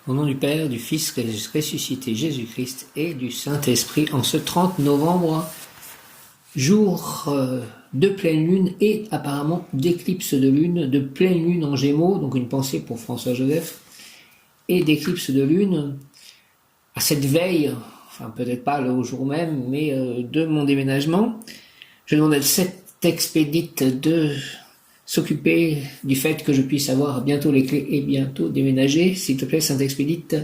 Au nom du Père, du Fils ressuscité Jésus-Christ et du Saint-Esprit, en ce 30 novembre, jour de pleine lune et apparemment d'éclipse de lune, de pleine lune en Gémeaux, donc une pensée pour François-Joseph, et d'éclipse de lune, à cette veille, enfin peut-être pas le jour même, mais de mon déménagement. Je demande à cette expédite de s'occuper du fait que je puisse avoir bientôt les clés et bientôt déménager. S'il te plaît, Sainte Expédite,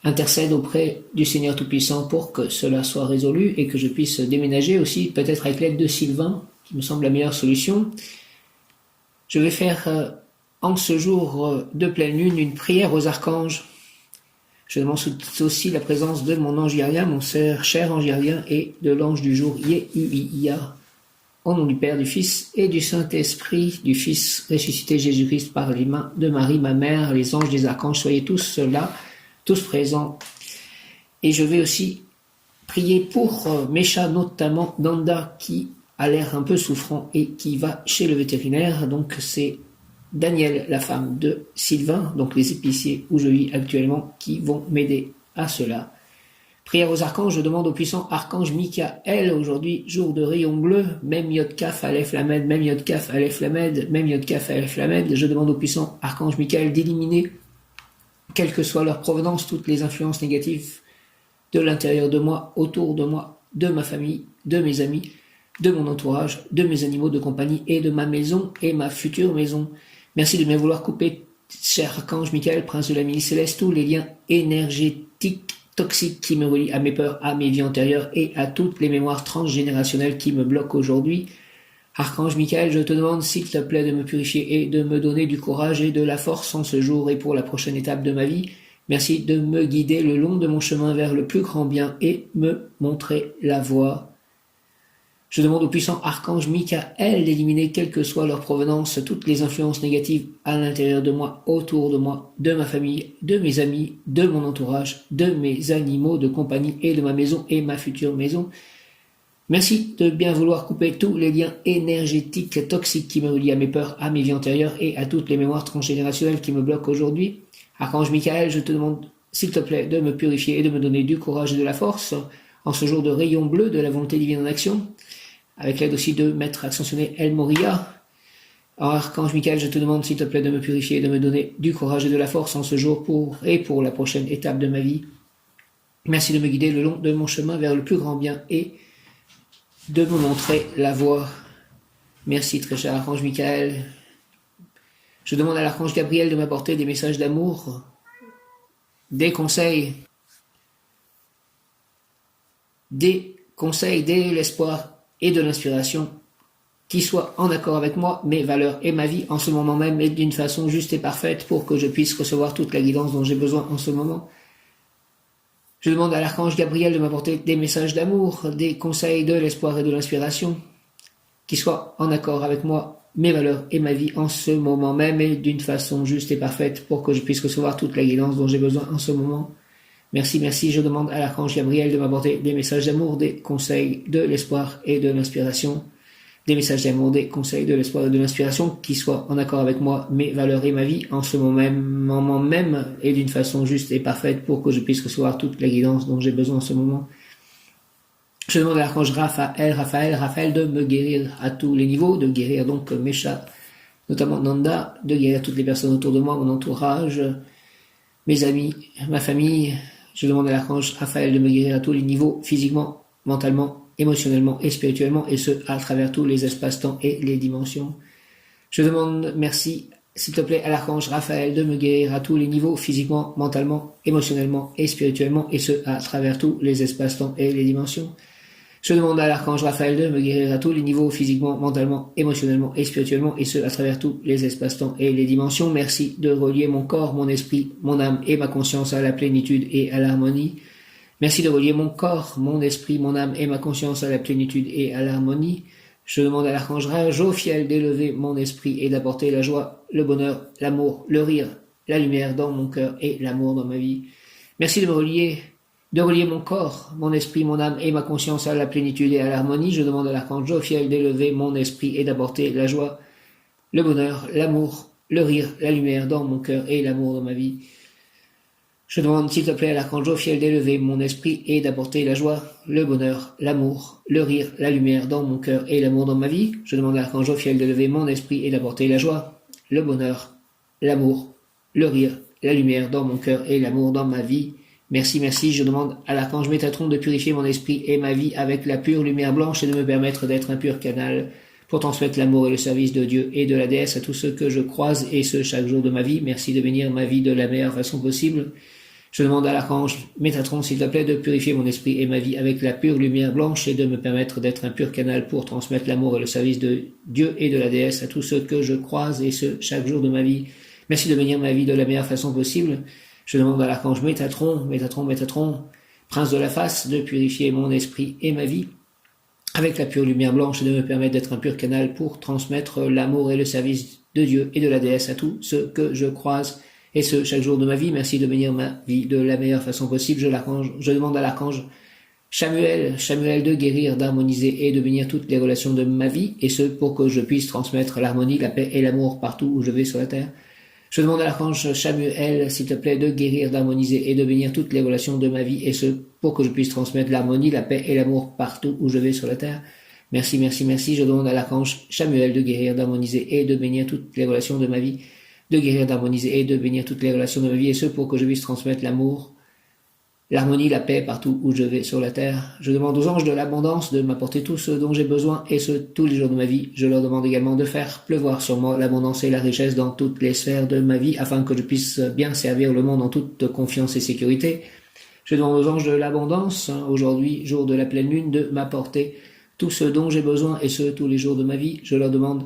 intercède auprès du Seigneur Tout-Puissant pour que cela soit résolu et que je puisse déménager aussi, peut-être avec l'aide de Sylvain, qui me semble la meilleure solution. Je vais faire en ce jour de pleine lune une prière aux archanges. Je demande aussi la présence de mon ange gardien, mon cher ange gardien, et de l'ange du jour Yehuïa. Au nom du Père, du Fils et du Saint-Esprit, du Fils ressuscité Jésus-Christ par les mains de Marie, ma mère, les anges des archanges, soyez tous là, tous présents. Et je vais aussi prier pour mes chats, notamment Nanda, qui a l'air un peu souffrant et qui va chez le vétérinaire. Donc c'est Daniel, la femme de Sylvain, donc les épiciers où je vis actuellement, qui vont m'aider à cela. Prière aux archanges, je demande au puissant archange Michael, aujourd'hui, jour de rayon bleu, même Yod Kaf Aleph Lamed, même Yod Kaf Aleph Lamed, même Yod Kaf Aleph Lamed, je demande au puissant archange Michael d'éliminer, quelle que soit leur provenance, toutes les influences négatives de l'intérieur de moi, autour de moi, de ma famille, de mes amis, de mon entourage, de mes animaux de compagnie et de ma maison et ma future maison. Merci de bien vouloir couper, cher archange Michael, prince de la milice céleste, tous les liens énergétiques toxiques qui me relient à mes peurs, à mes vies antérieures et à toutes les mémoires transgénérationnelles qui me bloquent aujourd'hui. Archange Michael, je te demande s'il te plaît de me purifier et de me donner du courage et de la force en ce jour et pour la prochaine étape de ma vie. Merci de me guider le long de mon chemin vers le plus grand bien et me montrer la voie. Je demande au puissant archange Michael d'éliminer, quelle que soit leur provenance, toutes les influences négatives à l'intérieur de moi, autour de moi, de ma famille, de mes amis, de mon entourage, de mes animaux de compagnie et de ma maison et ma future maison. Merci de bien vouloir couper tous les liens énergétiques toxiques qui me relient à mes peurs, à mes vies antérieures et à toutes les mémoires transgénérationnelles qui me bloquent aujourd'hui. Archange Michael, je te demande, s'il te plaît, de me purifier et de me donner du courage et de la force en ce jour de rayon bleu de la volonté divine en action, avec l'aide aussi de Maître Ascensionné El Moria. Archange Michael, je te demande, s'il te plaît, de me purifier et de me donner du courage et de la force en ce jour pour la prochaine étape de ma vie. Merci de me guider le long de mon chemin vers le plus grand bien et de me montrer la voie. Merci, très cher Archange Michael. Je demande à l'Archange Gabriel de m'apporter des messages d'amour, des conseils, de l'espoir et de l'inspiration qui soient en accord avec moi, mes valeurs et ma vie en ce moment même et d'une façon juste et parfaite pour que je puisse recevoir toute la guidance dont j'ai besoin en ce moment. Je demande à l'Archange Gabriel de m'apporter des messages d'amour, des conseils de l'espoir et de l'inspiration qui soient en accord avec moi, mes valeurs et ma vie en ce moment même et d'une façon juste et parfaite pour que je puisse recevoir toute la guidance dont j'ai besoin en ce moment. Merci, je demande à l'Archange Gabriel de m'apporter des messages d'amour, des conseils de l'espoir et de l'inspiration, des messages d'amour, des conseils de l'espoir et de l'inspiration qui soient en accord avec moi, mes valeurs et ma vie en ce moment même et d'une façon juste et parfaite pour que je puisse recevoir toute la guidance dont j'ai besoin en ce moment. Je demande à l'Archange Raphaël de me guérir à tous les niveaux, de guérir donc mes chats, notamment Nanda, de guérir toutes les personnes autour de moi, mon entourage, mes amis, ma famille. Je demande à l'Archange Raphaël de me guérir à tous les niveaux, physiquement, mentalement, émotionnellement et spirituellement, et ce, à travers tous les espaces-temps et les dimensions. Je demande, merci, s'il te plaît, à l'Archange Raphaël de me guérir à tous les niveaux, physiquement, mentalement, émotionnellement et spirituellement, et ce, à travers tous les espaces-temps et les dimensions. Je demande à l'Archange Raphaël de me guérir à tous les niveaux, physiquement, mentalement, émotionnellement et spirituellement, et ce, à travers tous les espaces-temps et les dimensions. Merci de relier mon corps, mon esprit, mon âme et ma conscience à la plénitude et à l'harmonie. Merci de relier mon corps, mon esprit, mon âme et ma conscience à la plénitude et à l'harmonie. Je demande à l'Archange Raphaël d'élever mon esprit et d'apporter la joie, le bonheur, l'amour, le rire, la lumière dans mon cœur et l'amour dans ma vie. Merci de relier mon corps, mon esprit, mon âme et ma conscience à la plénitude et à l'harmonie. Je demande à l'Archange Raphaël d'élever mon esprit et d'apporter la joie, le bonheur, l'amour, le rire, la lumière dans mon cœur et l'amour dans ma vie. Je demande, s'il te plaît, à l'archange Jophiel d'élever mon esprit et d'apporter la joie, le bonheur, l'amour, le rire, la lumière dans mon cœur et l'amour dans ma vie. Je demande à l'archange Jophiel d'élever mon esprit et d'apporter la joie, le bonheur, l'amour, le rire, la lumière dans mon cœur et l'amour dans ma vie. Merci, merci. Je demande à l'archange Métatron de purifier mon esprit et ma vie avec la pure lumière blanche et de me permettre d'être un pur canal pour transmettre l'amour et le service de Dieu et de la déesse à tous ceux que je croise et ce chaque jour de ma vie. Merci de bénir ma vie de la meilleure façon possible. Je demande à l'archange Métatron, s'il te plaît, de purifier mon esprit et ma vie avec la pure lumière blanche et de me permettre d'être un pur canal pour transmettre l'amour et le service de Dieu et de la déesse à tous ceux que je croise et ce chaque jour de ma vie. Merci de bénir ma vie de la meilleure façon possible. Je demande à l'archange Métatron, prince de la face, de purifier mon esprit et ma vie avec la pure lumière blanche et de me permettre d'être un pur canal pour transmettre l'amour et le service de Dieu et de la déesse à tous ceux que je croise et ce chaque jour de ma vie. Merci de bénir ma vie de la meilleure façon possible. Je demande à l'archange Chamuel de guérir, d'harmoniser et de bénir toutes les relations de ma vie, et ce pour que je puisse transmettre l'harmonie, la paix et l'amour partout où je vais sur la terre. Je demande à l'archange Chamuel, s'il te plaît, de guérir, d'harmoniser et de bénir toutes les relations de ma vie, et ce pour que je puisse transmettre l'harmonie, la paix et l'amour partout où je vais sur la terre. Merci, merci, merci. Je demande à l'archange Chamuel de guérir, d'harmoniser et de bénir toutes les relations de ma vie, de guérir, d'harmoniser et de bénir toutes les relations de ma vie, et ce pour que je puisse transmettre l'amour, l'harmonie, la paix partout où je vais sur la terre. Je demande aux anges de l'abondance de m'apporter tout ce dont j'ai besoin, et ce tous les jours de ma vie. Je leur demande également de faire pleuvoir sur moi l'abondance et la richesse dans toutes les sphères de ma vie, afin que je puisse bien servir le monde en toute confiance et sécurité. Je demande aux anges de l'abondance, aujourd'hui, jour de la pleine lune, de m'apporter tout ce dont j'ai besoin, et ce tous les jours de ma vie. Je leur demande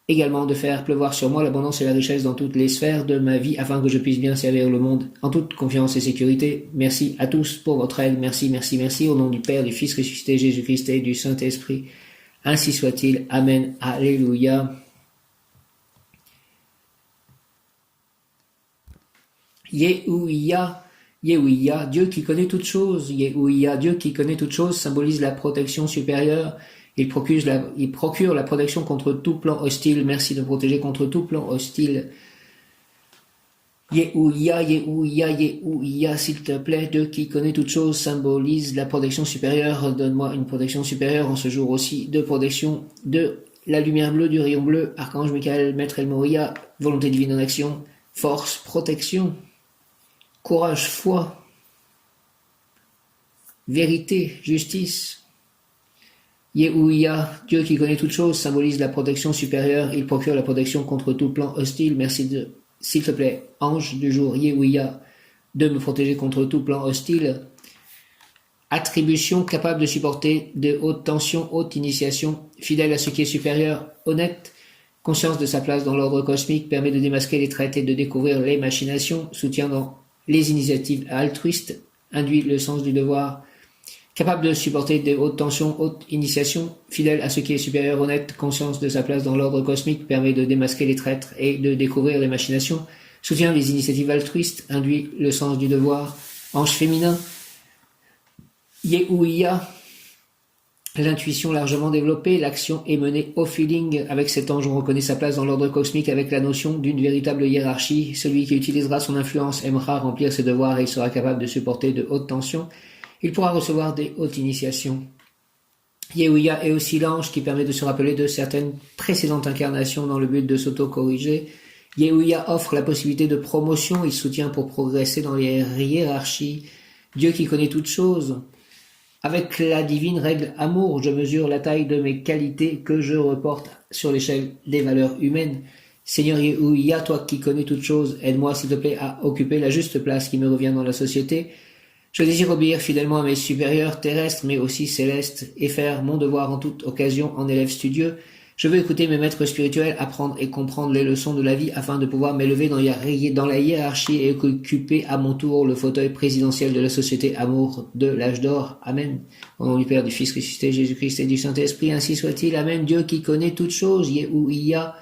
également de faire pleuvoir sur moi l'abondance et la richesse dans toutes les sphères de ma vie, afin que je puisse bien servir le monde en toute confiance et sécurité. Merci à tous pour votre aide. Merci, merci, merci. Au nom du Père, du Fils ressuscité, Jésus-Christ et du Saint-Esprit. Ainsi soit-il. Amen. Alléluia. Yehuia, Yehuia, Dieu qui connaît toutes choses. Yehuia, Dieu qui connaît toutes choses, symbolise la protection supérieure. Il procure la protection contre tout plan hostile. Merci de protéger contre tout plan hostile. Yehuia, Yehuia, Yehuia, s'il te plaît, Dieu qui connaît toutes choses, symbolise la protection supérieure. Donne-moi une protection supérieure en ce jour aussi de protection de la lumière bleue du rayon bleu. Archange Michael, Maître El Moria, volonté divine en action, force, protection, courage, foi, vérité, justice. Yehuia, Dieu qui connaît toutes choses, symbolise la protection supérieure. Il procure la protection contre tout plan hostile. Merci s'il te plaît, ange du jour, Yehuia, de me protéger contre tout plan hostile. Attribution capable de supporter de hautes tensions, haute initiation, fidèle à ce qui est supérieur, honnête, conscience de sa place dans l'ordre cosmique, permet de démasquer les traites et de découvrir les machinations, soutient dans les initiatives altruistes, induit le sens du devoir, capable de supporter de hautes tensions, haute initiation, fidèle à ce qui est supérieur, honnête, conscience de sa place dans l'ordre cosmique, permet de démasquer les traîtres et de découvrir les machinations, soutient les initiatives altruistes, induit le sens du devoir, ange féminin, Yehuia, l'intuition largement développée, l'action est menée au feeling. Avec cet ange, on reconnaît sa place dans l'ordre cosmique avec la notion d'une véritable hiérarchie. Celui qui utilisera son influence aimera remplir ses devoirs et il sera capable de supporter de hautes tensions. Il pourra recevoir des hautes initiations. Yehuia est aussi l'ange qui permet de se rappeler de certaines précédentes incarnations dans le but de s'auto-corriger. Yehuia offre la possibilité de promotion, il soutient pour progresser dans les hiérarchies. Dieu qui connaît toutes choses. Avec la divine règle amour, je mesure la taille de mes qualités que je reporte sur l'échelle des valeurs humaines. Seigneur Yehuia, toi qui connais toutes choses, aide-moi s'il te plaît à occuper la juste place qui me revient dans la société. Je désire obéir fidèlement à mes supérieurs terrestres, mais aussi célestes, et faire mon devoir en toute occasion en élève studieux. Je veux écouter mes maîtres spirituels, apprendre et comprendre les leçons de la vie afin de pouvoir m'élever dans la hiérarchie et occuper à mon tour le fauteuil présidentiel de la société amour de l'âge d'or. Amen. Au nom du Père, du Fils ressuscité, Jésus-Christ et du Saint-Esprit, ainsi soit-il. Amen. Dieu qui connaît toutes choses, Yehuia,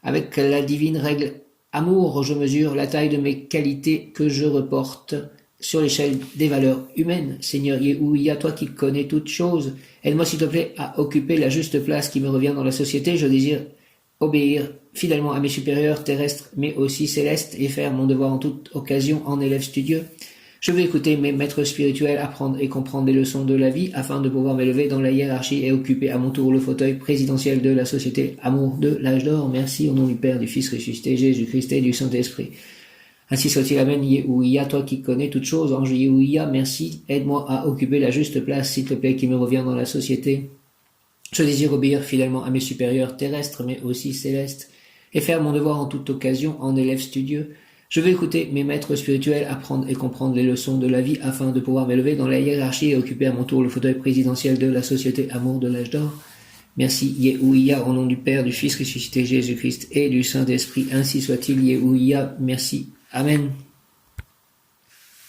avec la divine règle amour, je mesure la taille de mes qualités que je reporte sur l'échelle des valeurs humaines. Seigneur Yehuia, toi qui connais toutes choses, aide-moi s'il te plaît à occuper la juste place qui me revient dans la société. Je désire obéir fidèlement à mes supérieurs terrestres mais aussi célestes et faire mon devoir en toute occasion en élève studieux. Je veux écouter mes maîtres spirituels, apprendre et comprendre les leçons de la vie afin de pouvoir m'élever dans la hiérarchie et occuper à mon tour le fauteuil présidentiel de la société Amour de l'âge d'or. Merci au nom du Père, du Fils ressuscité, Jésus-Christ et du Saint-Esprit. Ainsi soit-il, Amen. Yehuia, toi qui connais toutes choses, ange Yehuia, merci, aide-moi à occuper la juste place, s'il te plaît, qui me revient dans la société. Je désire obéir fidèlement à mes supérieurs terrestres, mais aussi célestes, et faire mon devoir en toute occasion en élève studieux. Je veux écouter mes maîtres spirituels, apprendre et comprendre les leçons de la vie afin de pouvoir m'élever dans la hiérarchie et occuper à mon tour le fauteuil présidentiel de la société Amour de l'âge d'or. Merci, Yehuia, au nom du Père, du Fils ressuscité Jésus-Christ et du Saint-Esprit. Ainsi soit-il, Yehuia, merci. Amen.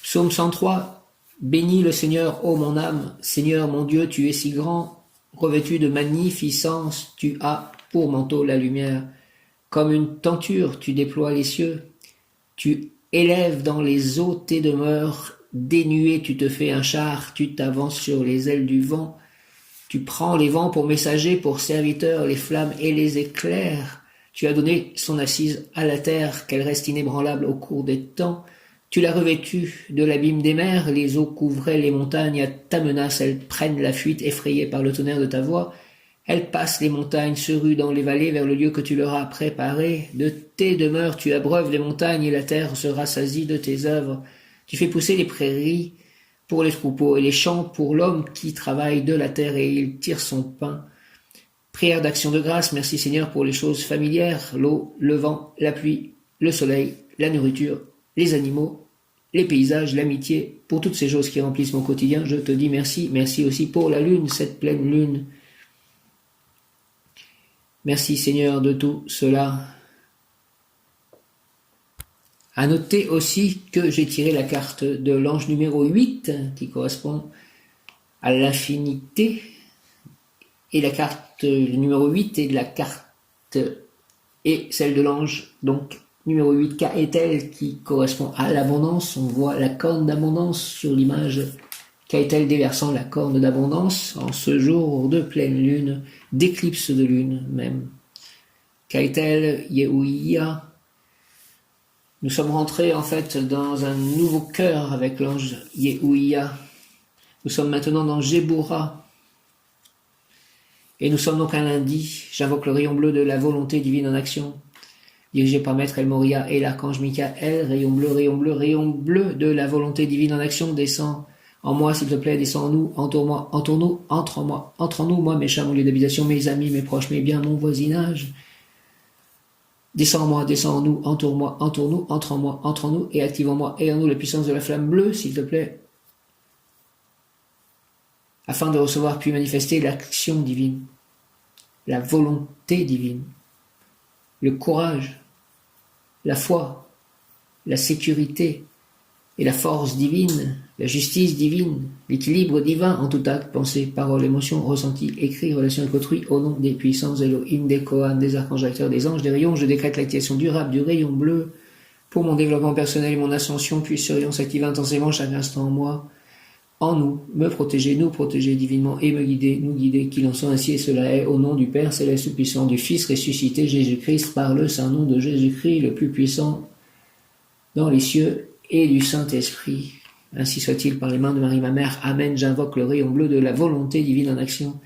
Psaume 103. Bénis le Seigneur, ô mon âme. Seigneur mon Dieu, tu es si grand, revêtu de magnificence, tu as pour manteau la lumière. Comme une tenture, tu déploies les cieux. Tu élèves dans les eaux tes demeures, dénué tu te fais un char, tu t'avances sur les ailes du vent, tu prends les vents pour messagers, pour serviteurs, les flammes et les éclairs, tu as donné son assise à la terre, qu'elle reste inébranlable au cours des temps, tu l'as revêtue de l'abîme des mers, les eaux couvraient les montagnes, à ta menace elles prennent la fuite effrayées par le tonnerre de ta voix. Elles passent les montagnes, se ruent dans les vallées vers le lieu que tu leur as préparé. De tes demeures, tu abreuves les montagnes et la terre se rassasie de tes œuvres. Tu fais pousser les prairies pour les troupeaux et les champs pour l'homme qui travaille de la terre et il tire son pain. Prière d'action de grâce, merci Seigneur pour les choses familières, l'eau, le vent, la pluie, le soleil, la nourriture, les animaux, les paysages, l'amitié, pour toutes ces choses qui remplissent mon quotidien. Je te dis merci, merci aussi pour la lune, cette pleine lune. Merci Seigneur de tout cela. À noter aussi que j'ai tiré la carte de l'ange numéro 8 qui correspond à l'infinité et la carte numéro 8 est de la carte et celle de l'ange donc numéro 8 Kaetel qui correspond à l'abondance. On voit la corne d'abondance sur l'image. Kaetel déversant la corne d'abondance en ce jour de pleine lune, d'éclipse de lune même. Kaetel, Yehuia. Nous sommes rentrés en fait dans un nouveau cœur avec l'ange Yehuia. Nous sommes maintenant dans Géboura. Et nous sommes donc un lundi. J'invoque le rayon bleu de la volonté divine en action. Dirigé par Maître El Moria et l'archange Michael. Rayon bleu de la volonté divine en action descend en moi, s'il te plaît, descends en nous, entoure-moi, entoure-nous, entre en nous, moi, mes chats, mon lieu d'habitation, mes amis, mes proches, mes biens, mon voisinage. Descends en moi, descends en nous, entoure-moi, entoure-nous, entre en moi, entre en nous, et active en moi et en nous la puissance de la flamme bleue, s'il te plaît, afin de recevoir puis manifester l'action divine, la volonté divine, le courage, la foi, la sécurité, et la force divine, la justice divine, l'équilibre divin en tout acte, pensée, parole, émotion, ressenti, écrit, relation avec autrui, au nom des puissances Elohim, des Kohan, des archanges acteurs, des anges, des rayons, je décrète l'activation durable du rayon bleu pour mon développement personnel et mon ascension, puisse ce rayon s'activer intensément chaque instant en moi, en nous, me protéger, nous protéger divinement et me guider, nous guider, qu'il en soit ainsi et cela est au nom du Père céleste puissant, du Fils ressuscité Jésus-Christ, par le saint nom de Jésus-Christ, le plus puissant dans les cieux et du Saint-Esprit. Ainsi soit-il par les mains de Marie ma mère. Amen. J'invoque le rayon bleu de la volonté divine en action.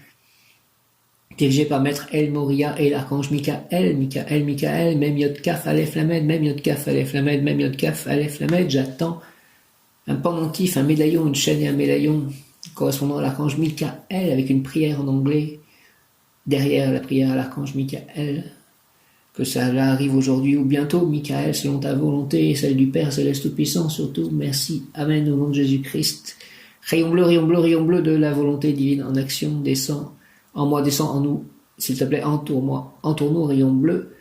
Dirigé par Maître El Moria et l'archange Michael, même Yod Kaf Aleph Lamed, même Yod Kaf Aleph Lamed, même Yod Kaf Aleph Lamed. J'attends un pendentif, un médaillon, une chaîne et un médaillon correspondant à l'archange Michael avec une prière en anglais derrière la prière à l'archange Michael. Que cela arrive aujourd'hui ou bientôt, Michael, selon ta volonté et celle du Père Céleste Tout-Puissant, surtout. Merci. Amen, au nom de Jésus-Christ. Rayon bleu de la volonté divine en action, descend en moi, descend en nous. S'il te plaît, entoure-moi, entoure-nous, rayon bleu.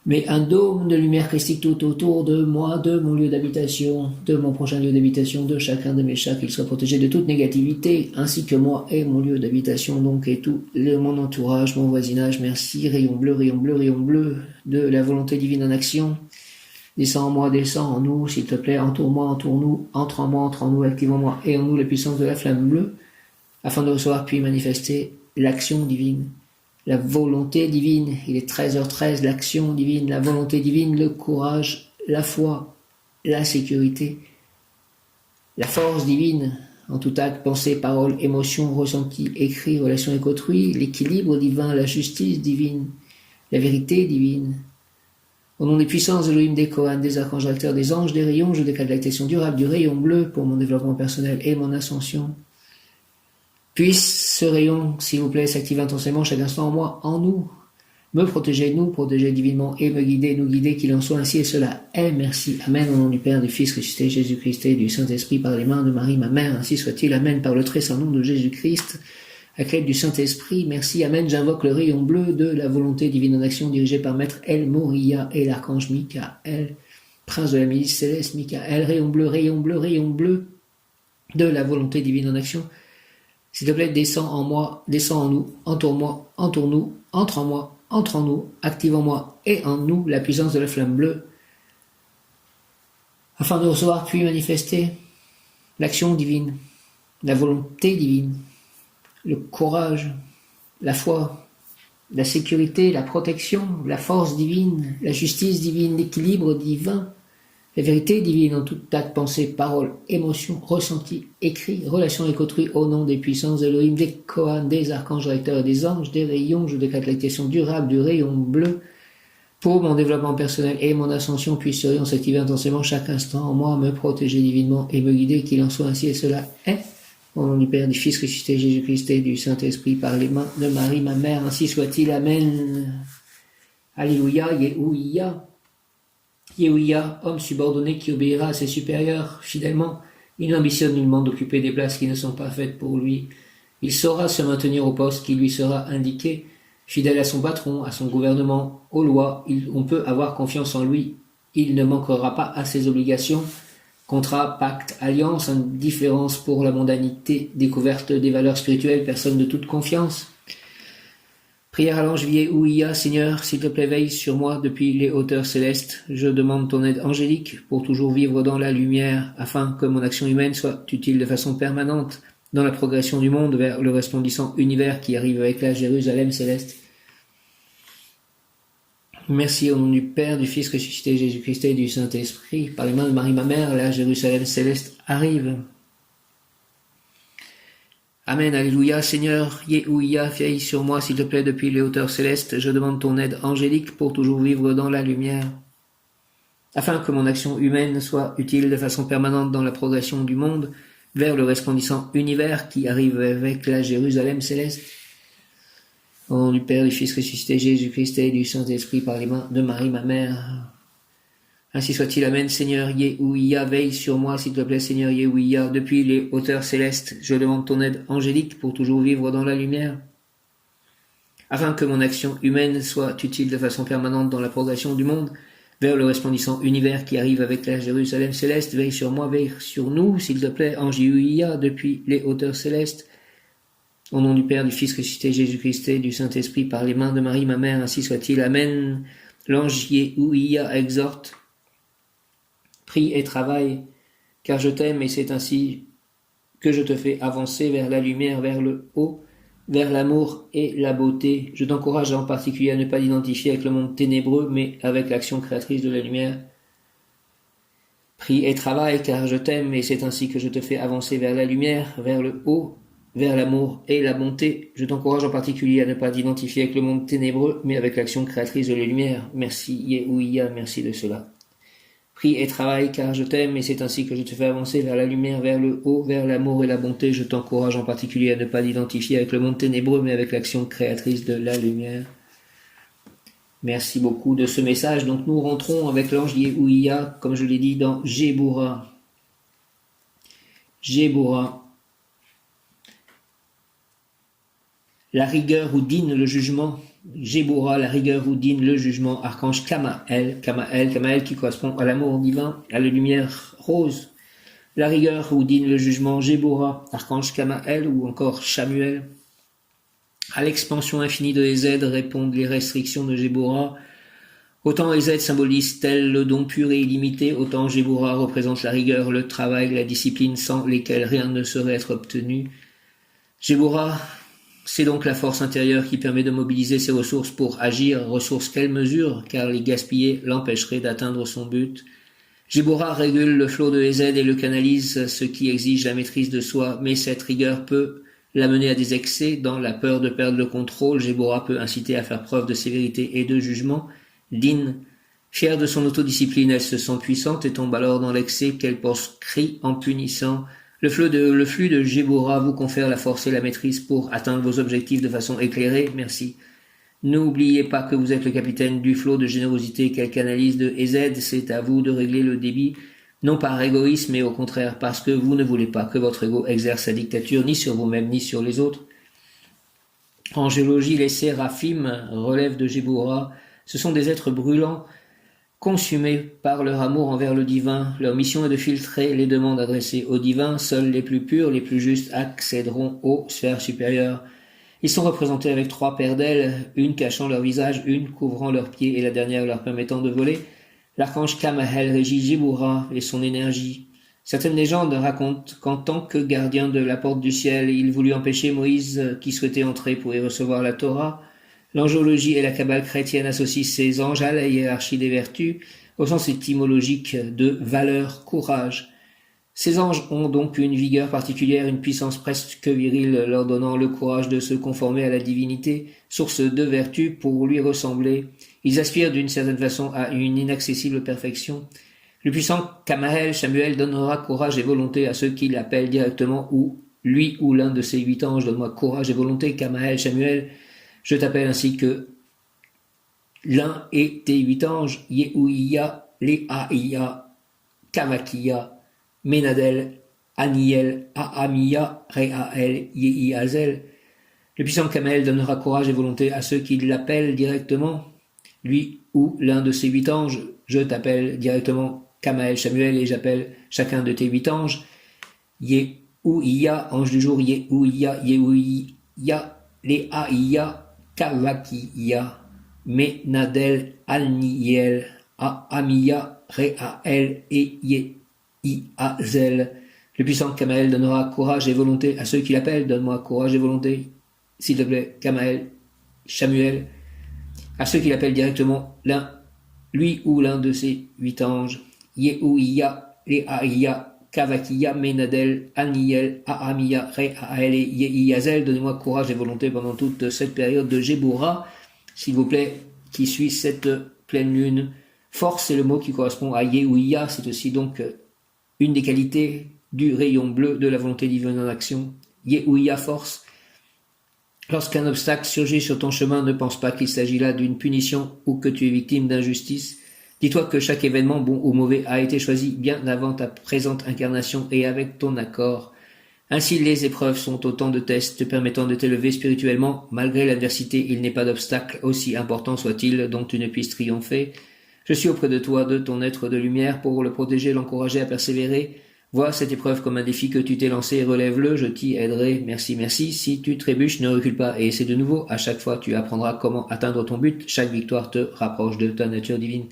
Mais un dôme de lumière christique tout autour de moi, de mon lieu d'habitation, de mon prochain lieu d'habitation, de chacun de mes chats, qu'il soit protégé de toute négativité, ainsi que moi et mon lieu d'habitation, donc, et tout mon entourage, mon voisinage. Merci, rayon bleu de la volonté divine en action. Descends en moi, descends en nous, s'il te plaît, entoure-moi, entoure-nous, entre en moi, entre en nous, active en moi et en nous la puissance de la flamme bleue, afin de recevoir puis manifester l'action divine, la volonté divine. Il est 13h13, l'action divine, la volonté divine, le courage, la foi, la sécurité, la force divine, en tout acte, pensée, parole, émotion, ressenti, écrit, relation avec autrui, l'équilibre divin, la justice divine, la vérité divine. Au nom des puissances Elohim, des Kohanes, des archanges acteurs, des anges, des rayons, je décrète l'actation durable du rayon bleu pour mon développement personnel et mon ascension. Puisse ce rayon, s'il vous plaît, s'activer intensément chaque instant en moi, en nous, me protéger, nous protéger divinement et me guider, nous guider, qu'il en soit ainsi et cela est. Merci. Amen. Au nom du Père, du Fils ressuscité, Jésus-Christ et du Saint-Esprit, par les mains de Marie, ma mère, ainsi soit-il. Amen. Par le très saint nom de Jésus-Christ, à l'aide du Saint-Esprit, merci. Amen. J'invoque le rayon bleu de la volonté divine en action dirigée par Maître El Moria et l'archange Michael, prince de la milice céleste, Michael, rayon bleu, rayon bleu, rayon bleu de la volonté divine en action. S'il te plaît, descends en moi, descends en nous, entoure-moi, entoure-nous, entre en moi, entre en nous, active en moi et en nous la puissance de la flamme bleue, afin de recevoir puis manifester l'action divine, la volonté divine, le courage, la foi, la sécurité, la protection, la force divine, la justice divine, l'équilibre divin, la vérité divine en tout acte, pensée, parole, émotion, ressenti, écrit, relation avec autrui, au nom des puissances d'Elohim, des Kohanes, des archanges recteurs et des anges, des rayons, je décrète l'activation durable du rayon bleu pour mon développement personnel et mon ascension, puisse ce rayon s'activer intensément chaque instant en moi, me protéger divinement et me guider, qu'il en soit ainsi et cela est. Au nom du Père, du Fils ressuscité, Jésus-Christ et du Saint-Esprit, par les mains de Marie, ma mère, ainsi soit-il. Amen. Alléluia, Yehuia. Yehuia, homme subordonné qui obéira à ses supérieurs fidèlement, il n'ambitionne nullement d'occuper des places qui ne sont pas faites pour lui. Il saura se maintenir au poste qui lui sera indiqué, fidèle à son patron, à son gouvernement, aux lois. On peut avoir confiance en lui. Il ne manquera pas à ses obligations. Contrat, pacte, alliance, indifférence pour la mondanité, découverte des valeurs spirituelles, personne de toute confiance. Prière à l'ange Yehuia, Seigneur, s'il te plaît, veille sur moi depuis les hauteurs célestes. Je demande ton aide angélique pour toujours vivre dans la lumière, afin que mon action humaine soit utile de façon permanente dans la progression du monde vers le resplendissant univers qui arrive avec la Jérusalem céleste. Merci au nom du Père, du Fils ressuscité, Jésus-Christ et du Saint-Esprit. Par les mains de Marie, ma mère, la Jérusalem céleste arrive. Amen, alléluia, Seigneur, Yehuia, veille sur moi, s'il te plaît, depuis les hauteurs célestes. Je demande ton aide angélique pour toujours vivre dans la lumière, afin que mon action humaine soit utile de façon permanente dans la progression du monde vers le resplendissant univers qui arrive avec la Jérusalem céleste. Au nom du Père, du Fils ressuscité, Jésus-Christ et du Saint-Esprit, par les mains de Marie, ma mère. Ainsi soit-il, amen, Seigneur Yehuia, veille sur moi, s'il te plaît, Seigneur Yehuia, depuis les hauteurs célestes, je demande ton aide angélique pour toujours vivre dans la lumière, afin que mon action humaine soit utile de façon permanente dans la progression du monde, vers le resplendissant univers qui arrive avec la Jérusalem céleste. Veille sur moi, veille sur nous, s'il te plaît, ange Yehuia, depuis les hauteurs célestes, au nom du Père, du Fils ressuscité, Jésus-Christ et du Saint-Esprit, par les mains de Marie, ma mère, ainsi soit-il, amen. L'ange Yehuia exhorte, prie et travaille, car je t'aime et c'est ainsi que je te fais avancer vers la lumière, vers le haut, vers l'amour et la beauté. Je t'encourage en particulier à ne pas t'identifier avec le monde ténébreux, mais avec l'action créatrice de la lumière. Prie et travaille, car je t'aime et c'est ainsi que je te fais avancer vers la lumière, vers le haut, vers l'amour et la bonté. Je t'encourage en particulier à ne pas t'identifier avec le monde ténébreux, mais avec l'action créatrice de la lumière. Merci Yehuia, merci de cela. Prie et travaille, car je t'aime, et c'est ainsi que je te fais avancer vers la lumière, vers le haut, vers l'amour et la bonté. Je t'encourage en particulier à ne pas t'identifier avec le monde ténébreux, mais avec l'action créatrice de la lumière. Merci beaucoup de ce message. Donc nous rentrons avec l'ange Yehuia, comme je l'ai dit, dans Jéboura. Jéboura. La rigueur où dîne le jugement. Jéboura, la rigueur où dîne le jugement. Archange Kamael qui correspond à l'amour divin, à la lumière rose. La rigueur où dîne le jugement. Jéboura, archange Kamael ou encore Chamuel. À l'expansion infinie de les aides répondent les restrictions de Jéboura. Autant les aides symbolisent tel le don pur et illimité, autant Jéboura représente la rigueur, le travail, la discipline sans lesquels rien ne saurait être obtenu. Jéboura C'est donc la force intérieure qui permet de mobiliser ses ressources pour agir, ressources qu'elle mesure, car les gaspiller l'empêcherait d'atteindre son but. Jébora régule le flot de EZ et le canalise, ce qui exige la maîtrise de soi, mais cette rigueur peut l'amener à des excès. Dans la peur de perdre le contrôle, Jébora peut inciter à faire preuve de sévérité et de jugement. Din, fière de son autodiscipline, elle se sent puissante et tombe alors dans l'excès qu'elle proscrit en punissant. Le flux de Jébora vous confère la force et la maîtrise pour atteindre vos objectifs de façon éclairée. Merci. N'oubliez pas que vous êtes le capitaine du flot de générosité qu'elle canalise de EZ. C'est à vous de régler le débit, non par égoïsme, mais au contraire parce que vous ne voulez pas que votre ego exerce sa dictature ni sur vous-même ni sur les autres. En géologie, les séraphim relèvent de Jébora. Ce sont des êtres brûlants, consumés par leur amour envers le divin. Leur mission est de filtrer les demandes adressées au divin. Seuls les plus purs, les plus justes accéderont aux sphères supérieures. Ils sont représentés avec 3 paires d'ailes, une cachant leur visage, une couvrant leurs pieds et la dernière leur permettant de voler. L'archange Kamahel régit Jébora et son énergie. Certaines légendes racontent qu'en tant que gardien de la porte du ciel, il voulut empêcher Moïse qui souhaitait entrer pour y recevoir la Torah. L'angiologie et la Kabbale chrétienne associent ces anges à la hiérarchie des vertus, au sens étymologique de valeur, courage. Ces anges ont donc une vigueur particulière, une puissance presque virile, leur donnant le courage de se conformer à la divinité, source de vertu pour lui ressembler. Ils aspirent d'une certaine façon à une inaccessible perfection. Le puissant Kamahel Shamuel donnera courage et volonté à ceux qui l'appellent directement, ou lui ou l'un de ses 8 anges. Donne-moi courage et volonté, Kamahel Shamuel. Je t'appelle ainsi que l'un et tes 8 anges, Yehuïa, Léaïa, Kavakia, Ménadel, Aniel, Aamiya, Réaël, Yehiazel. Le puissant Kamel donnera courage et volonté à ceux qui l'appellent directement, lui ou l'un de ses 8 anges. Je t'appelle directement Kamael Shamuel et j'appelle chacun de tes 8 anges. Yehuïa, ange du jour, Yehuïa, Léaïa, Kavakia, Ménadel, Aniel, Aamiya, Réaël et Yehiazel. Le puissant Kamael donnera courage et volonté à ceux qui l'appellent. Donne-moi courage et volonté, s'il te plaît, Kamael, Shamuel, à ceux qui l'appellent directement, lui ou l'un de ses 8 anges. Yehuïa, Léaïa, Kavakia, Ménadel, Aniel, Aamiya, Réaël et Yehiazel. Donnez-moi courage et volonté pendant toute cette période de Jébora, s'il vous plaît, qui suit cette pleine lune. Force est le mot qui correspond à Yehuïa, c'est aussi donc une des qualités du rayon bleu de la volonté divine en action. Yehuïa, force. Lorsqu'un obstacle surgit sur ton chemin, ne pense pas qu'il s'agit là d'une punition ou que tu es victime d'injustice. Dis-toi que chaque événement, bon ou mauvais, a été choisi bien avant ta présente incarnation et avec ton accord. Ainsi, les épreuves sont autant de tests te permettant de t'élever spirituellement. Malgré l'adversité, il n'est pas d'obstacle, aussi important soit-il, dont tu ne puisses triompher. Je suis auprès de toi, de ton être de lumière, pour le protéger, l'encourager à persévérer. Vois cette épreuve comme un défi que tu t'es lancé et relève-le, je t'y aiderai. Merci, merci. Si tu trébuches, ne recule pas et essaie de nouveau. À chaque fois, tu apprendras comment atteindre ton but. Chaque victoire te rapproche de ta nature divine.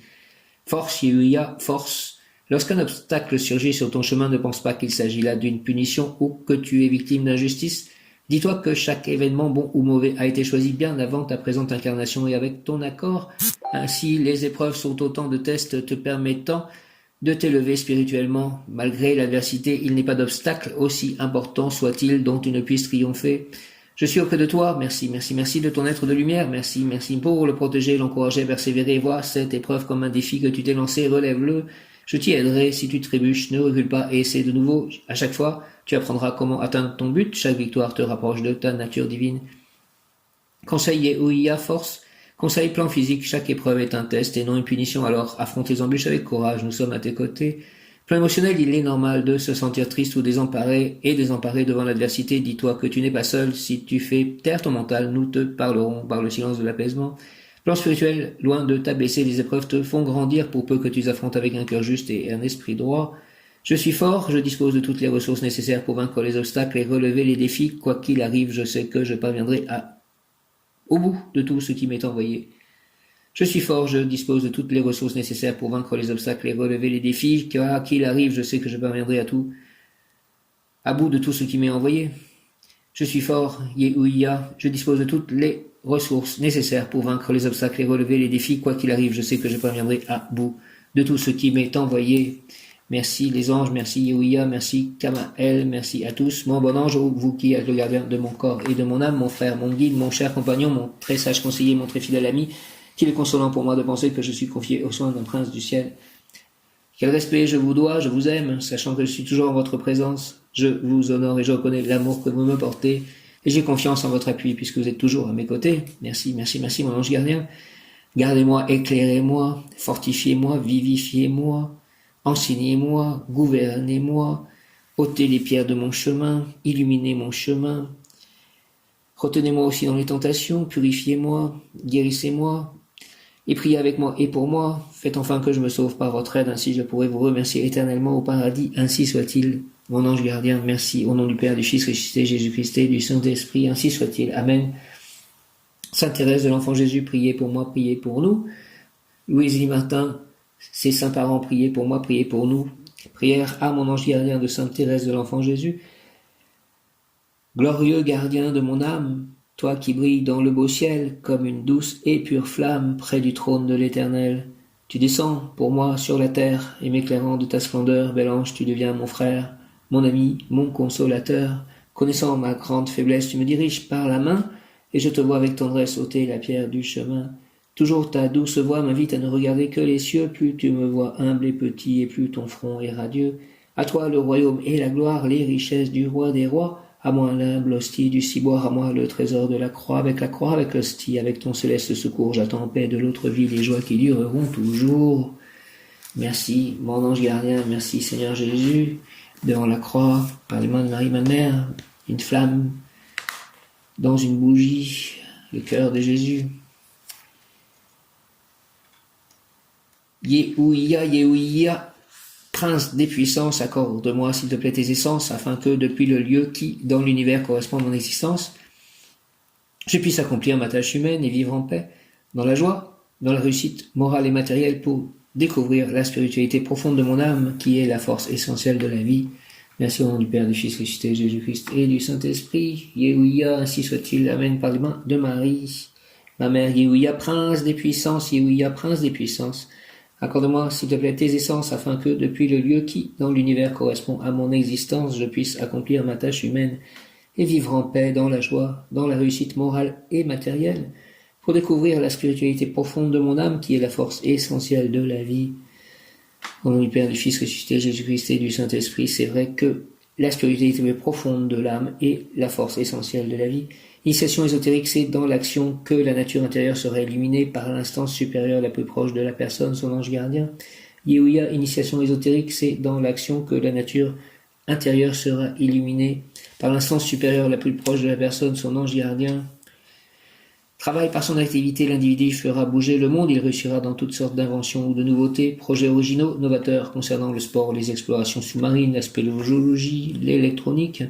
Force, Yehuïa, force. Lorsqu'un obstacle surgit sur ton chemin, ne pense pas qu'il s'agit là d'une punition ou que tu es victime d'injustice. Dis-toi que chaque événement, bon ou mauvais, a été choisi bien avant ta présente incarnation et avec ton accord. Ainsi, les épreuves sont autant de tests te permettant de t'élever spirituellement. Malgré l'adversité, il n'est pas d'obstacle, aussi important soit-il, dont tu ne puisses triompher. Je suis auprès de toi, merci, merci, merci de ton être de lumière, merci, merci pour le protéger, l'encourager à persévérer. Vois cette épreuve comme un défi que tu t'es lancé, relève-le. Je t'y aiderai, si tu trébuches, ne recule pas et essaie de nouveau. À chaque fois, tu apprendras comment atteindre ton but. Chaque victoire te rapproche de ta nature divine. Conseil Yehuïa, force. Conseil plan physique, chaque épreuve est un test et non une punition, alors affronte les embûches avec courage, nous sommes à tes côtés. Plan émotionnel, il est normal de se sentir triste ou désemparé devant l'adversité. Dis-toi que tu n'es pas seul, si tu fais taire ton mental, nous te parlerons par le silence de l'apaisement. Plan spirituel, loin de t'abaisser, les épreuves te font grandir pour peu que tu affrontes avec un cœur juste et un esprit droit. Je suis fort, je dispose de toutes les ressources nécessaires pour vaincre les obstacles et relever les défis. Quoi qu'il arrive, je sais que je parviendrai au bout de tout ce qui m'est envoyé. Je suis fort, je dispose de toutes les ressources nécessaires pour vaincre les obstacles et relever les défis. Quoi qu'il arrive, je sais que je parviendrai à bout de tout ce qui m'est envoyé. Je suis fort, Yehuya, je dispose de toutes les ressources nécessaires pour vaincre les obstacles et relever les défis. Quoi qu'il arrive, je sais que je parviendrai à bout de tout ce qui m'est envoyé. Merci les anges, merci Yehuya, merci Kamael, merci à tous. Mon bon ange, vous qui êtes le gardien de mon corps et de mon âme, mon frère, mon guide, mon cher compagnon, mon très sage conseiller, mon très fidèle ami, qu'il est consolant pour moi de penser que je suis confié aux soins d'un prince du ciel. Quel respect je vous dois, je vous aime, sachant que je suis toujours en votre présence. Je vous honore et je reconnais l'amour que vous me portez. Et j'ai confiance en votre appui puisque vous êtes toujours à mes côtés. Merci, merci, merci mon ange gardien. Gardez-moi, éclairez-moi, fortifiez-moi, vivifiez-moi, enseignez-moi, gouvernez-moi, ôtez les pierres de mon chemin, illuminez mon chemin. Retenez-moi aussi dans les tentations, purifiez-moi, guérissez-moi, et priez avec moi et pour moi. Faites enfin que je me sauve par votre aide, ainsi je pourrai vous remercier éternellement au paradis, ainsi soit-il. Mon ange gardien, merci, au nom du Père, du Fils ressuscité, Jésus-Christ et du Saint-Esprit, ainsi soit-il. Amen. Sainte Thérèse de l'Enfant Jésus, priez pour moi, priez pour nous. Louise Martin, ses saints parents, priez pour moi, priez pour nous. Prière à mon ange gardien de Sainte Thérèse de l'Enfant Jésus. Glorieux gardien de mon âme, toi qui brilles dans le beau ciel comme une douce et pure flamme près du trône de l'Éternel. Tu descends pour moi sur la terre et m'éclairant de ta splendeur, bel ange, tu deviens mon frère, mon ami, mon consolateur. Connaissant ma grande faiblesse, tu me diriges par la main et je te vois avec tendresse ôter la pierre du chemin. Toujours ta douce voix m'invite à ne regarder que les cieux, plus tu me vois humble et petit et plus ton front est radieux. À toi le royaume et la gloire, les richesses du roi des rois. À moi l'humble hostie du ciboire, à moi le trésor de la croix, avec l'hostie, avec ton céleste secours, j'attends en paix de l'autre vie les joies qui dureront toujours. Merci, mon ange gardien, merci Seigneur Jésus, devant la croix, par les mains de Marie ma mère, une flamme dans une bougie, le cœur de Jésus. Yehuya, Yehuya, Prince des puissances, accorde-moi s'il te plaît tes essences, afin que depuis le lieu qui, dans l'univers, correspond à mon existence, je puisse accomplir ma tâche humaine et vivre en paix, dans la joie, dans la réussite morale et matérielle pour découvrir la spiritualité profonde de mon âme, qui est la force essentielle de la vie. Merci au nom du Père, du Fils ressuscité, Jésus-Christ et du Saint-Esprit. Yehuya, ainsi soit-il. Amen, par les mains de Marie. Ma mère, Yehuya, Prince des puissances, Yehuya, Prince des puissances. Accorde-moi, s'il te plaît, tes essences, afin que, depuis le lieu qui, dans l'univers, correspond à mon existence, je puisse accomplir ma tâche humaine et vivre en paix, dans la joie, dans la réussite morale et matérielle, pour découvrir la spiritualité profonde de mon âme, qui est la force essentielle de la vie. Au nom du Père, du Fils ressuscité, Jésus-Christ et du Saint-Esprit, c'est vrai que la spiritualité profonde de l'âme est la force essentielle de la vie. L'initiation ésotérique, c'est dans l'action que la nature intérieure sera illuminée par l'instance supérieure la plus proche de la personne, son ange gardien. Yehuya, initiation ésotérique, c'est dans l'action que la nature intérieure sera illuminée par l'instance supérieure la plus proche de la personne, son ange gardien. Travaille par son activité, l'individu fera bouger le monde, il réussira dans toutes sortes d'inventions ou de nouveautés, projets originaux, novateurs concernant le sport, les explorations sous-marines, la spéléologie, l'électronique.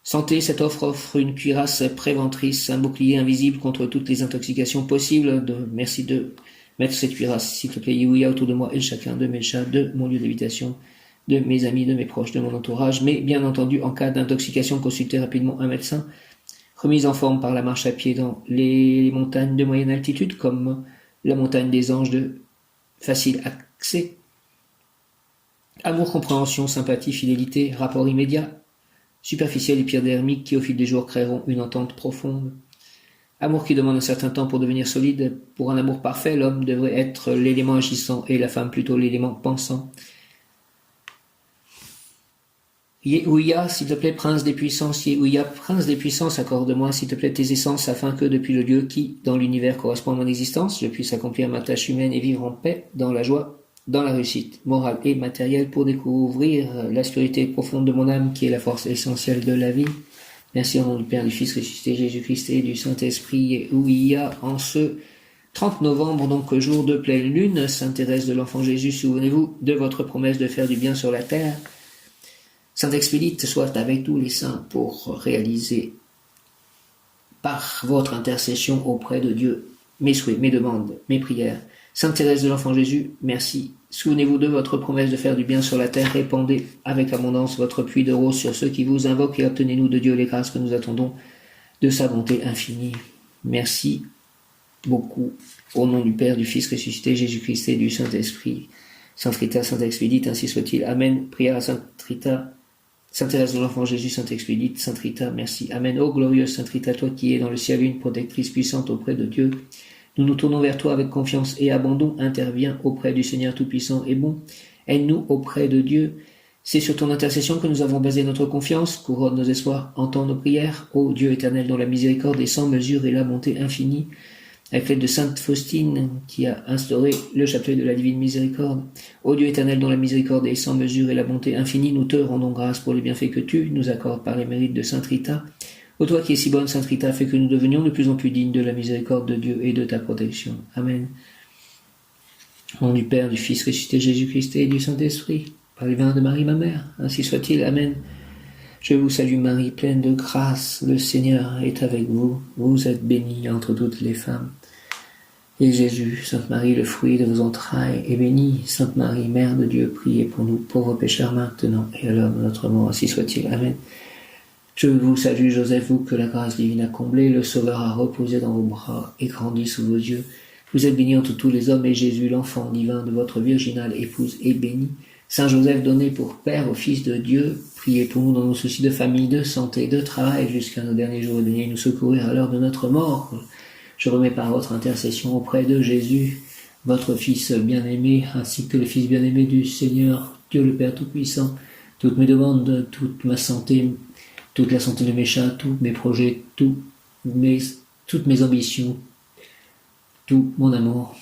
Santé, cette offre une cuirasse préventrice, un bouclier invisible contre toutes les intoxications possibles. Merci de mettre cette cuirasse, s'il te plaît, Yehuya, autour de moi et chacun de mes chats, de mon lieu d'habitation, de mes amis, de mes proches, de mon entourage. Mais bien entendu, en cas d'intoxication, consultez rapidement un médecin. Remise en forme par la marche à pied dans les montagnes de moyenne altitude, comme la montagne des anges de facile accès. Amour, compréhension, sympathie, fidélité, rapport immédiat, superficiel et épidermique qui au fil des jours créeront une entente profonde. Amour qui demande un certain temps pour devenir solide. Pour un amour parfait, l'homme devrait être l'élément agissant et la femme plutôt l'élément pensant. Yehuya, s'il te plaît, Prince des puissances, Yehuya, Prince des puissances, accorde-moi, s'il te plaît, tes essences, afin que, depuis le lieu qui, dans l'univers, correspond à mon existence, je puisse accomplir ma tâche humaine et vivre en paix, dans la joie, dans la réussite morale et matérielle, pour découvrir la spiritualité profonde de mon âme, qui est la force essentielle de la vie. Merci au nom du Père, du Fils ressuscité, Jésus-Christ et du Saint-Esprit. Yehuya, en ce 30 novembre, donc jour de pleine lune, Sainte Thérèse de l'Enfant Jésus, souvenez-vous de votre promesse de faire du bien sur la terre. Sainte Expédite soit avec tous les saints pour réaliser par votre intercession auprès de Dieu mes souhaits, mes demandes, mes prières. Sainte Thérèse de l'Enfant Jésus, merci Souvenez-vous de votre promesse de faire du bien sur la terre. Répandez avec abondance votre pluie de roses sur ceux qui vous invoquent et obtenez-nous de Dieu les grâces que nous attendons de sa bonté infinie. Merci beaucoup. Au nom du Père, du Fils ressuscité, Jésus-Christ et du Saint-Esprit. Sainte Rita, Sainte Expédite, ainsi soit-il. Amen. Prière à Sainte Rita, Sainte Thérèse de l'Enfant Jésus, Sainte Expédite, Sainte Rita, merci. Amen. Ô glorieuse Sainte Rita, toi qui es dans le ciel une protectrice puissante auprès de Dieu, nous nous tournons vers toi avec confiance et abandon. Interviens auprès du Seigneur Tout-Puissant et bon. Aide-nous auprès de Dieu. C'est sur ton intercession que nous avons basé notre confiance. Couronne nos espoirs, entends nos prières. Ô Dieu éternel, dont la miséricorde est sans mesure et la bonté infinie, avec l'aide de Sainte Faustine, qui a instauré le chapelet de la divine miséricorde. Ô Dieu éternel, dont la miséricorde est sans mesure et la bonté infinie, nous te rendons grâce pour les bienfaits que tu nous accordes par les mérites de Sainte Rita. Ô toi qui es si bonne, Sainte Rita, fais que nous devenions de plus en plus dignes de la miséricorde de Dieu et de ta protection. Amen. Au nom du Père, du Fils ressuscité Jésus-Christ et du Saint-Esprit, par les vins de Marie, ma mère, ainsi soit-il. Amen. Je vous salue Marie, pleine de grâce, le Seigneur est avec vous. Vous êtes bénie entre toutes les femmes. Et Jésus, Sainte Marie, le fruit de vos entrailles, est béni. Sainte Marie, Mère de Dieu, priez pour nous, pauvres pécheurs maintenant et à l'heure de notre mort, ainsi soit-il. Amen. Je vous salue Joseph, vous que la grâce divine a comblé, le Sauveur a reposé dans vos bras et grandi sous vos yeux. Vous êtes béni entre tous les hommes, et Jésus, l'enfant divin de votre virginale épouse, est béni. Saint Joseph, donné pour Père au Fils de Dieu, priez pour nous dans nos soucis de famille, de santé, de travail, jusqu'à nos derniers jours, et daignez nous secourir à l'heure de notre mort. Je remets par votre intercession auprès de Jésus, votre Fils bien-aimé, ainsi que le Fils bien-aimé du Seigneur, Dieu le Père Tout-Puissant, toutes mes demandes, toute ma santé, toute la santé de mes chats, tous mes projets, toutes mes ambitions, tout mon amour.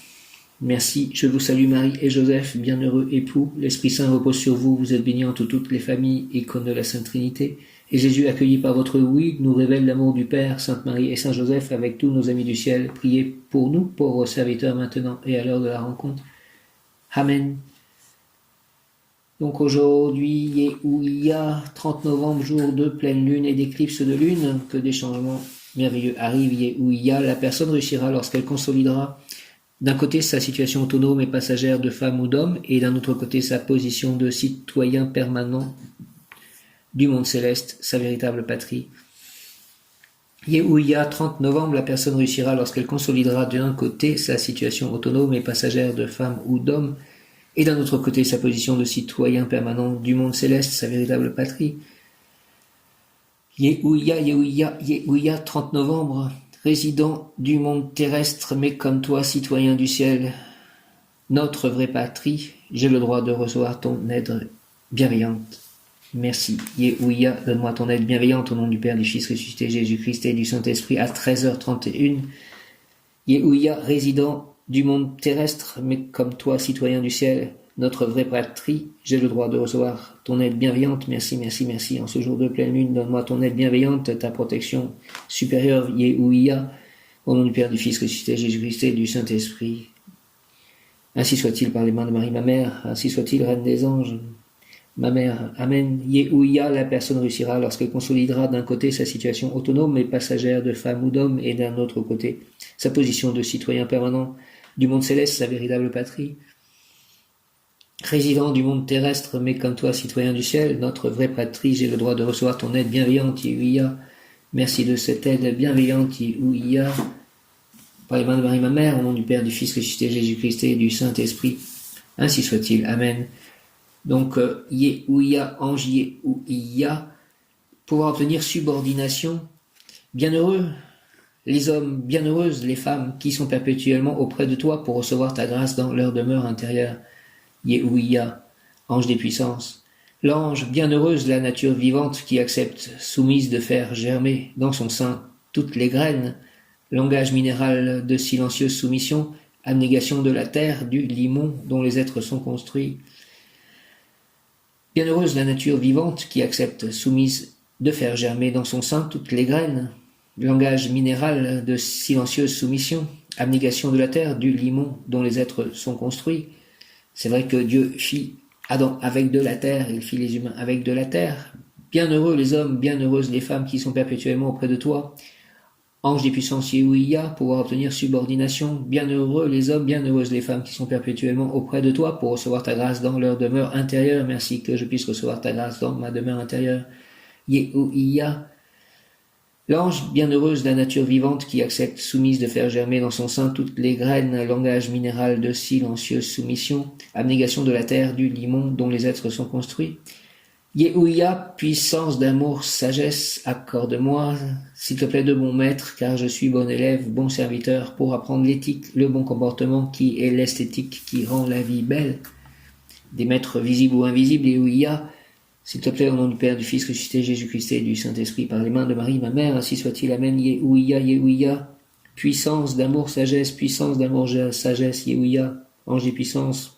Merci, je vous salue Marie et Joseph, bienheureux époux. L'Esprit Saint repose sur vous, vous êtes bénis entre toutes les familles, icône de la Sainte Trinité. Et Jésus, accueilli par votre oui, nous révèle l'amour du Père, Sainte Marie et Saint Joseph, avec tous nos amis du ciel. Priez pour nous, pauvres serviteurs, maintenant et à l'heure de la rencontre. Amen. Donc aujourd'hui, Yehuia, 30 novembre, jour de pleine lune et d'éclipse de lune, que des changements merveilleux arrivent. Yehuia, la personne réussira lorsqu'elle consolidera d'un côté sa situation autonome et passagère de femme ou d'homme, et d'un autre côté sa position de citoyen permanent du monde céleste, sa véritable patrie. Yehuia, 30 novembre, la personne réussira lorsqu'elle consolidera d'un côté sa situation autonome et passagère de femme ou d'homme, et d'un autre côté sa position de citoyen permanent du monde céleste, sa véritable patrie. Yehuia, 30 novembre, résident du monde terrestre, mais comme toi, citoyen du ciel, notre vraie patrie, j'ai le droit de recevoir ton aide bienveillante. Merci. Yehuia, donne-moi ton aide bienveillante au nom du Père, du Fils ressuscité, Jésus-Christ et du Saint-Esprit à 13h31. Yehuia, résident du monde terrestre, mais comme toi, citoyen du ciel, notre vraie patrie, j'ai le droit de recevoir ton aide bienveillante. Merci, merci, merci. En ce jour de pleine lune, donne-moi ton aide bienveillante, ta protection supérieure, Yehuia, au nom du Père, du Fils ressuscité, Jésus-Christ et du Saint-Esprit. Ainsi soit-il par les mains de Marie, ma mère, ainsi soit-il, Reine des anges, ma mère. Amen. Yehuia, la personne réussira lorsqu'elle consolidera d'un côté sa situation autonome et passagère de femme ou d'homme, et d'un autre côté sa position de citoyen permanent du monde céleste, sa véritable patrie. Résident du monde terrestre, mais comme toi, citoyen du ciel, notre vraie patrie, j'ai le droit de recevoir ton aide bienveillante, Yehuia. Merci de cette aide bienveillante, Yehuia. Par les mains de Marie, ma mère, au nom du Père, du Fils ressuscité, Jésus-Christ et du Saint-Esprit. Ainsi soit-il. Amen. Donc, Yehuia, ange Yehuia, pouvoir obtenir subordination. Bienheureux les hommes, bienheureuses les femmes qui sont perpétuellement auprès de toi pour recevoir ta grâce dans leur demeure intérieure. Yehuia, ange des puissances. L'ange, bienheureuse la nature vivante qui accepte, soumise de faire germer dans son sein toutes les graines, langage minéral de silencieuse soumission, abnégation de la terre, du limon dont les êtres sont construits. Bienheureuse la nature vivante qui accepte, soumise de faire germer dans son sein toutes les graines, langage minéral de silencieuse soumission, abnégation de la terre, du limon dont les êtres sont construits. C'est vrai que Dieu fit Adam avec de la terre, il fit les humains avec de la terre. Bienheureux les hommes, bienheureuses les femmes qui sont perpétuellement auprès de toi, Ange des puissances Yehuïa, pouvoir obtenir subordination. Bienheureux les hommes, bienheureuses les femmes qui sont perpétuellement auprès de toi pour recevoir ta grâce dans leur demeure intérieure. Merci que je puisse recevoir ta grâce dans ma demeure intérieure. Yehuïa, l'ange bienheureuse de la nature vivante qui accepte soumise de faire germer dans son sein toutes les graines, langage minéral de silencieuse soumission, abnégation de la terre, du limon dont les êtres sont construits. Yehuïa, puissance d'amour, sagesse, accorde-moi, s'il te plaît, de bon maître, car je suis bon élève, bon serviteur, pour apprendre l'éthique, le bon comportement qui est l'esthétique qui rend la vie belle. Des maîtres visibles ou invisibles, Yehuïa, s'il te plaît, au nom du Père, du Fils ressuscité, Jésus-Christ et du Saint-Esprit, par les mains de Marie, ma mère, ainsi soit-il, amen, Yehuïa, Yehuïa, puissance d'amour, sagesse, Yehuïa, ange des puissances,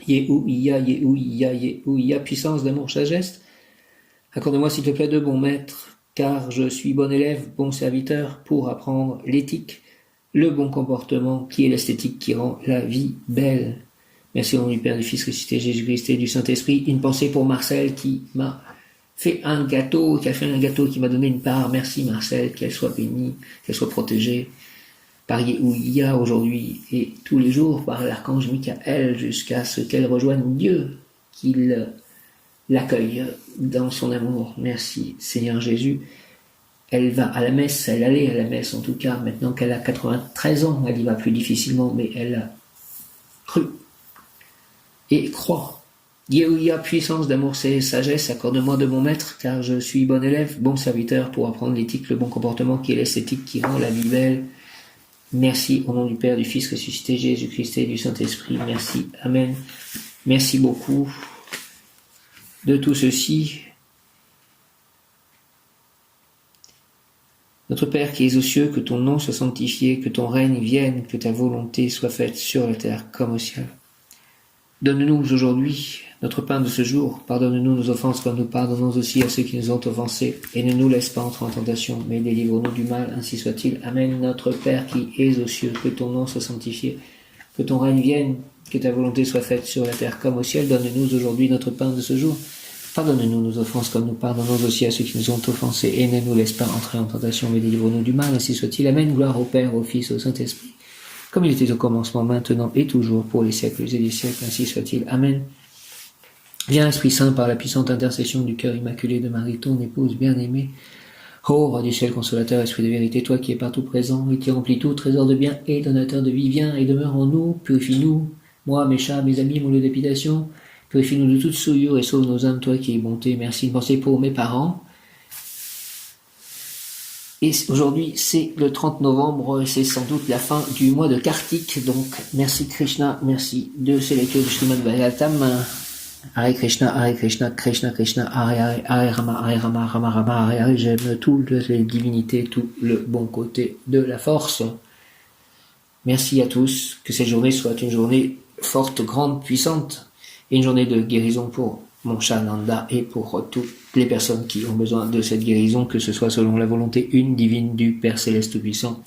Yehuïa, Yehuïa, Yehuïa, puissance d'amour, sagesse. Accorde-moi, s'il te plaît, de bon maître, car je suis bon élève, bon serviteur, pour apprendre l'éthique, le bon comportement, qui est l'esthétique qui rend la vie belle. Merci au nom du Père, du Fils ressuscité, Jésus-Christ et du Saint-Esprit. Une pensée pour Marcel qui m'a fait un gâteau, qui m'a donné une part. Merci Marcel, qu'elle soit bénie, qu'elle soit protégée par Yehuïa aujourd'hui et tous les jours par l'archange Michael jusqu'à ce qu'elle rejoigne Dieu, qu'il l'accueille dans son amour. Merci Seigneur Jésus. Elle va à la messe, elle allait à la messe en tout cas, maintenant qu'elle a 93 ans, elle y va plus difficilement, mais elle a cru et croit. Yehuïa, puissance d'amour, c'est sagesse, accorde-moi de mon maître, car je suis bon élève, bon serviteur pour apprendre l'éthique, le bon comportement qui est l'esthétique qui rend la vie belle. Merci au nom du Père, du Fils ressuscité, Jésus-Christ et du Saint-Esprit. Merci. Amen. Merci beaucoup de tout ceci. Notre Père qui es aux cieux, que ton nom soit sanctifié, que ton règne vienne, que ta volonté soit faite sur la terre comme au ciel. Donne-nous aujourd'hui notre pain de ce jour. Pardonne-nous nos offenses comme nous pardonnons aussi à ceux qui nous ont offensés. Et ne nous laisse pas entrer en tentation, mais délivre-nous du mal, ainsi soit-il. Amen. Notre Père qui es aux cieux, que ton nom soit sanctifié, que ton règne vienne, que ta volonté soit faite sur la terre comme au ciel. Donne-nous aujourd'hui notre pain de ce jour. Pardonne-nous nos offenses comme nous pardonnons aussi à ceux qui nous ont offensés. Et ne nous laisse pas entrer en tentation, mais délivre-nous du mal, ainsi soit-il. Amen. Gloire au Père, au Fils, au Saint-Esprit, comme il était au commencement, maintenant et toujours, pour les siècles et des siècles, ainsi soit-il. Amen. Viens, Esprit Saint, par la puissante intercession du cœur immaculé de Marie, ton épouse bien-aimée. Ô roi du ciel, consolateur, esprit de vérité, toi qui es partout présent et qui remplis tout trésor de bien et donateur de vie, viens et demeure en nous, purifie-nous, moi, mes chats, mes amis, mon lieu d'habitation, purifie-nous de toute souillure et sauve nos âmes, toi qui es bonté. Merci. Une pensée pour mes parents. Et aujourd'hui, c'est le 30 novembre, c'est sans doute la fin du mois de Kartik, donc merci Krishna, merci de ces lectures du Srimad Bhagavatam. Hare Krishna, Krishna Krishna, Hare Rama, Rama Rama, Hare Hare. J'aime toutes les divinités, tout le bon côté de la force. Merci à tous, que cette journée soit une journée forte, grande, puissante, et une journée de guérison pour mon chat Nanda et pour toutes les personnes qui ont besoin de cette guérison, que ce soit selon la volonté une divine du Père Céleste Tout-Puissant.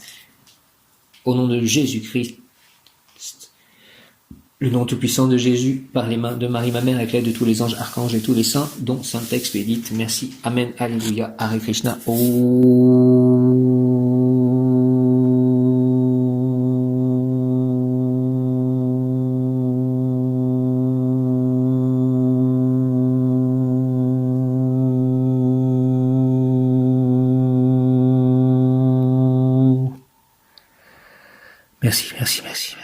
Au nom de Jésus-Christ, le nom tout-puissant de Jésus, par les mains de Marie, ma mère, avec l'aide de tous les anges, archanges et tous les saints, dont Saint Expédite. Merci. Amen. Alléluia. Hare Krishna. Merci.